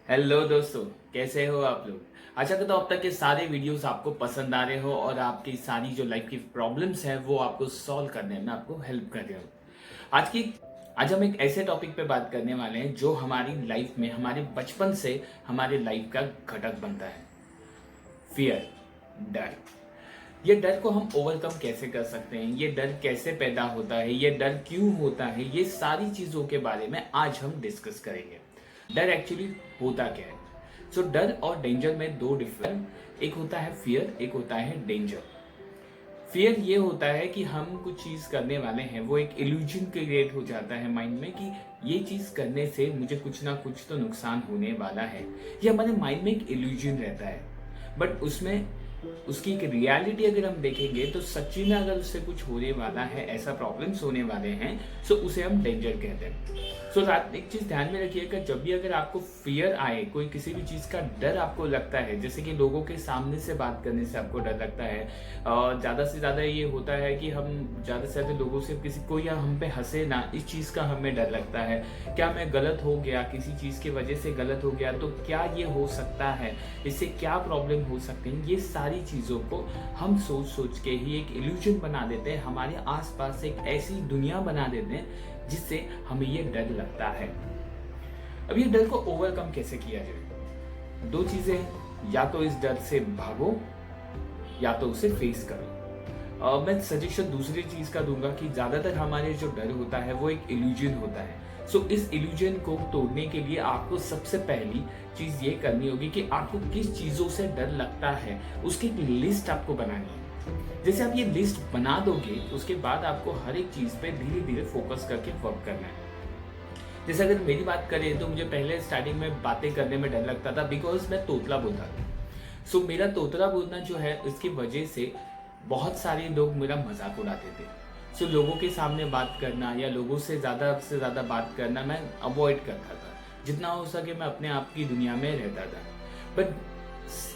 Hello दोस्तों, कैसे हो आप लोग। आशा करता हूँ अब तक के सारे वीडियोस आपको पसंद आ रहे हो और आपकी सारी जो लाइफ की प्रॉब्लम्स है वो आपको सॉल्व करने में आपको हेल्प कर रहे हो। आज की आज हम एक ऐसे टॉपिक पे बात करने वाले हैं जो हमारी लाइफ में हमारे बचपन से हमारे लाइफ का घटक बनता है। फियर, डर। ये डर को हम ओवरकम कैसे कर सकते हैं, ये डर कैसे पैदा होता है, ये डर क्यों होता है, ये सारी चीज़ों के बारे में आज हम डिस्कस करेंगे। डर एक्चुअली होता क्या है। सो डर और डेंजर में दो डिफरेंट, एक होता है फियर, एक होता है डेंजर। फियर ये होता है कि हम कुछ चीज़ करने वाले हैं, वो एक इल्यूजन क्रिएट हो जाता है माइंड में कि ये चीज़ करने से मुझे कुछ ना कुछ तो नुकसान होने वाला है। ये हमारे माइंड में एक इल्यूजन रहता है, बट उसमें उसकी एक रियलिटी अगर हम देखेंगे तो सच्ची में अगर उससे कुछ होने वाला है, ऐसा प्रॉब्लम्स होने वाले हैं, सो उसे हम डेंजर कहते हैं। सो एक चीज ध्यान में रखिएगा, जब भी अगर आपको फियर आए, कोई किसी भी चीज का डर आपको लगता है, जैसे कि लोगों के सामने से बात करने से आपको डर लगता है, ज्यादा से ज्यादा ये होता है कि हम ज्यादा से ज्यादा लोगों से किसी कोई हम पे हंसे ना, इस चीज का हमें डर लगता है। क्या मैं गलत हो गया, किसी चीज की वजह से गलत हो गया तो क्या ये हो सकता है, इससे क्या प्रॉब्लम हो सकती है, ये सारी चीजों को हम सोच सोच के ही एक इल्यूजन बना देते हैं, हमारे आसपास एक ऐसी दुनिया बना देते हैं जिससे हमें ये डर लगता है। अब ये डर को ओवरकम कैसे किया जाए? दो चीजें हैं, या तो इस डर से भागो या तो उसे फेस करो। मैं सजेशन दूसरी चीज का दूंगा कि ज्यादातर हमारे जो डर होता है वो एक इल्यूजन होता है। सो इस इल्यूजन को तोड़ने के लिए आपको सबसे पहली चीज ये करनी होगी कि आपको किस चीजों से डर लगता है, उसकी एक लिस्ट आपको बनानी है। जैसे आप ये लिस्ट बना दोगे, उसके बाद आपको हर एक चीज पे धीरे धीरे फोकस करके वर्क करना है। जैसे अगर मेरी बात करें तो मुझे पहले स्टार्टिंग में बातें करने में डर लगता था, बिकॉज मैं तोतला बोलता था। सो मेरा तोतला बोलना जो है, उसकी वजह से बहुत सारे लोग मेरा मजाक उड़ाते थे। सो लोगों के सामने बात करना या लोगों से ज़्यादा बात करना मैं अवॉइड करता था। जितना हो सके मैं अपने आप की दुनिया में रहता था। बट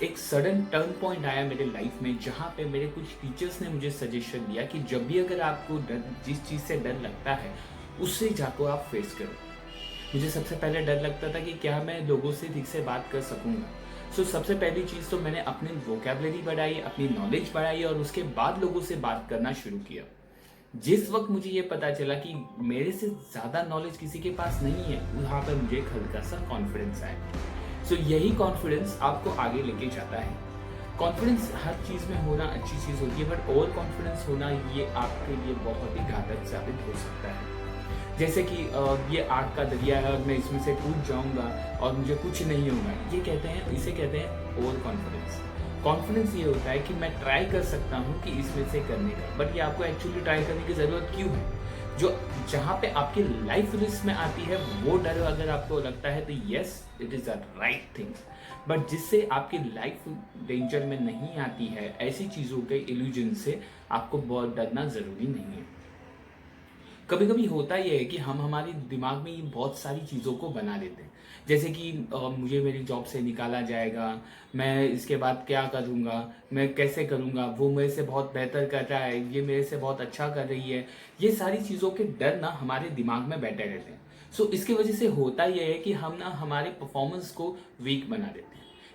एक सडन टर्न पॉइंट आया मेरे लाइफ में, जहाँ पे मेरे कुछ टीचर्स ने मुझे सजेशन दिया कि जब भी अगर आपको डर, जिस चीज़ से डर लगता है, उससे जाको आप फेस करो। मुझे सबसे पहले डर लगता था कि क्या मैं लोगों से ठीक से बात कर सकूंगा। सो सबसे पहली चीज़ तो मैंने अपनी वोकेबलरी बढ़ाई, अपनी नॉलेज बढ़ाई और उसके बाद लोगों से बात करना शुरू किया। जिस वक्त मुझे ये पता चला कि मेरे से ज़्यादा नॉलेज किसी के पास नहीं है, वहाँ पर मुझे एक हल्का सा कॉन्फिडेंस आया। सो यही कॉन्फिडेंस आपको आगे लेके जाता है। कॉन्फिडेंस हर चीज़ में होना अच्छी चीज़ होती है, बट ओवर कॉन्फिडेंस होना ये आपके लिए बहुत ही घातक साबित हो सकता है। जैसे कि ये आग का दरिया है और मैं इसमें से कूद जाऊंगा और मुझे कुछ नहीं होगा, इसे कहते हैं ओवर कॉन्फिडेंस। कॉन्फिडेंस ये होता है कि मैं ट्राई कर सकता हूँ कि इसमें से करने का, बट ये आपको एक्चुअली ट्राई करने की ज़रूरत क्यों है? जो जहाँ पे आपकी लाइफ रिस्क में आती है, वो डर अगर आपको लगता है तो yes, it is the right thing. But जिससे आपकी लाइफ डेंजर में नहीं आती है, ऐसी चीज़ों के इल्यूजन से आपको बहुत डरना ज़रूरी नहीं है। कभी कभी होता यह है कि हम हमारे दिमाग में ये बहुत सारी चीज़ों को बना लेते हैं। जैसे कि मुझे मेरी जॉब से निकाला जाएगा, मैं इसके बाद क्या करूँगा, मैं कैसे करूँगा, वो मेरे से बहुत बेहतर कर रहा है, ये मेरे से बहुत अच्छा कर रही है। ये सारी चीज़ों के डर ना हमारे दिमाग में बैठे रहते हैं। सो इसकी वजह से होता यह है कि हम ना हमारे परफॉर्मेंस को वीक बना देते हैं।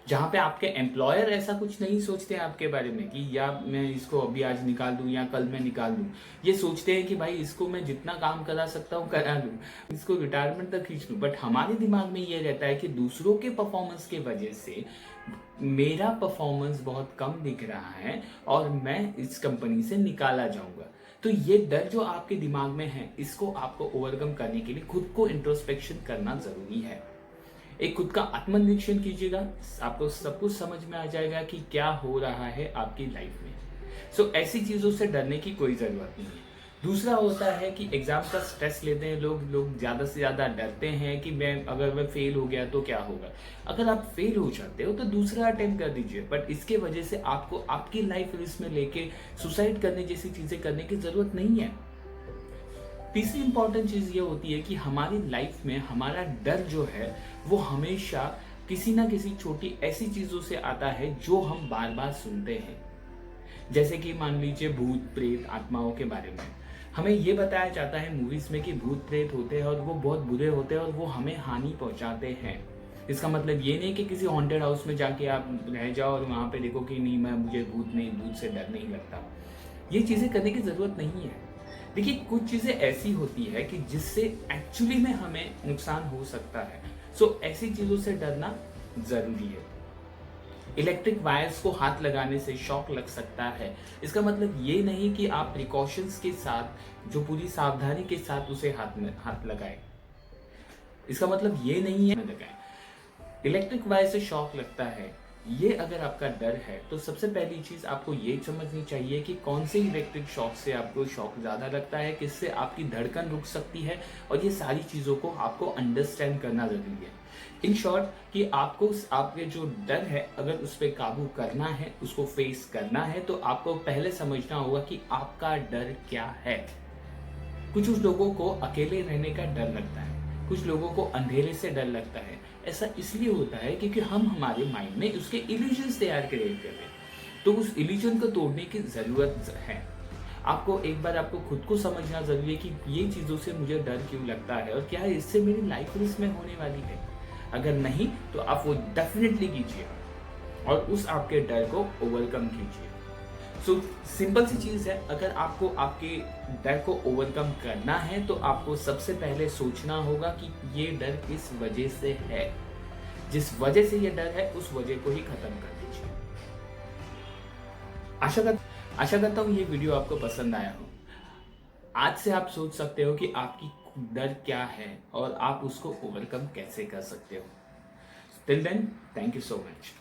जहाँ पे आपके एम्प्लॉयर ऐसा कुछ नहीं सोचते हैं आपके बारे में कि या मैं इसको अभी आज निकाल दूं या कल मैं निकाल दूं। ये सोचते हैं कि भाई इसको मैं जितना काम करा सकता हूँ करा लूँ, इसको रिटायरमेंट तक खींच लूँ। बट हमारे दिमाग में ये रहता है कि दूसरों के परफॉर्मेंस के वजह से मेरा परफॉर्मेंस बहुत कम दिख रहा है और मैं इस कंपनी से निकाला जाऊंगा। तो ये डर जो आपके दिमाग में है, इसको आपको ओवरकम करने के लिए खुद को इंट्रोस्पेक्शन करना जरूरी है। एक खुद का आत्मनिरीक्षण कीजिएगा, आपको सब कुछ समझ में आ जाएगा कि क्या हो रहा है आपकी लाइफ में। सो ऐसी चीज़ों से डरने की कोई ज़रूरत नहीं है। दूसरा होता है कि एग्जाम का स्ट्रेस लेते हैं लोग ज़्यादा से ज़्यादा डरते हैं कि अगर मैं फेल हो गया तो क्या होगा। अगर आप फेल हो जाते हो तो दूसरा अटेम्प्ट कर दीजिए, बट इसके वजह से आपको आपकी लाइफ रिस्क में लेके सुसाइड करने जैसी चीज़ें करने की ज़रूरत नहीं है। तीसरी इंपॉर्टेंट चीज़ ये होती है कि हमारी लाइफ में हमारा डर जो है वो हमेशा किसी ना किसी छोटी ऐसी चीज़ों से आता है जो हम बार बार सुनते हैं। जैसे कि मान लीजिए भूत प्रेत आत्माओं के बारे में हमें ये बताया जाता है मूवीज में कि भूत प्रेत होते हैं और वो बहुत बुरे होते हैं और वो हमें हानि पहुंचाते हैं। इसका मतलब ये नहीं कि किसी हॉन्टेड हाउस में जाके आप रह जाओ और वहाँ पे देखो कि नहीं, मैं मुझे भूत से डर नहीं लगता। ये चीज़ें करने की ज़रूरत नहीं है। देखिए, कुछ चीज़ें ऐसी होती है कि जिससे एक्चुअली में हमें नुकसान हो सकता है। सो ऐसी चीज़ों से डरना ज़रूरी है। इलेक्ट्रिक वायर्स को हाथ लगाने से शॉक लग सकता है। इसका मतलब ये नहीं कि आप प्रिकॉशंस के साथ, जो पूरी सावधानी के साथ उसे हाथ लगाएं। इसका मतलब ये नहीं है लगाएं। इलेक्ट्रिक वायर से शॉक लगता है, ये अगर आपका डर है तो सबसे पहली चीज आपको ये समझनी चाहिए कि कौन से इलेक्ट्रिक शॉक से आपको शॉक ज्यादा लगता है, किससे आपकी धड़कन रुक सकती है, और ये सारी चीजों को आपको अंडरस्टैंड करना जरूरी है। इन शॉर्ट कि आपको आपके जो डर है, अगर उस पर काबू करना है, उसको फेस करना है, तो आपको पहले समझना होगा कि आपका डर क्या है। कुछ लोगों को अकेले रहने का डर लगता है, कुछ लोगों को अंधेरे से डर लगता है। ऐसा इसलिए होता है क्योंकि हम हमारे माइंड में उसके इल्यूजन्स तैयार क्रिएट कर रहे हैं, तो उस इल्यूजन को तोड़ने की जरूरत है। आपको एक बार आपको खुद को समझना जरूरी है कि ये चीजों से मुझे डर क्यों लगता है और क्या इससे मेरी लाइफ रिस्क में होने वाली है। अगर नहीं तो आप वो डेफिनेटली कीजिए और उस आपके डर को ओवरकम कीजिए। सो सिंपल सी चीज है, अगर आपको आपके डर को ओवरकम करना है तो आपको सबसे पहले सोचना होगा कि ये डर किस वजह से है। जिस वजह से ये डर है उस वजह को ही खत्म कर दीजिए। आशा करता हूँ ये वीडियो आपको पसंद आया हो। आज से आप सोच सकते हो कि आपकी डर क्या है और आप उसको ओवरकम कैसे कर सकते हो। Till then, thank you so much.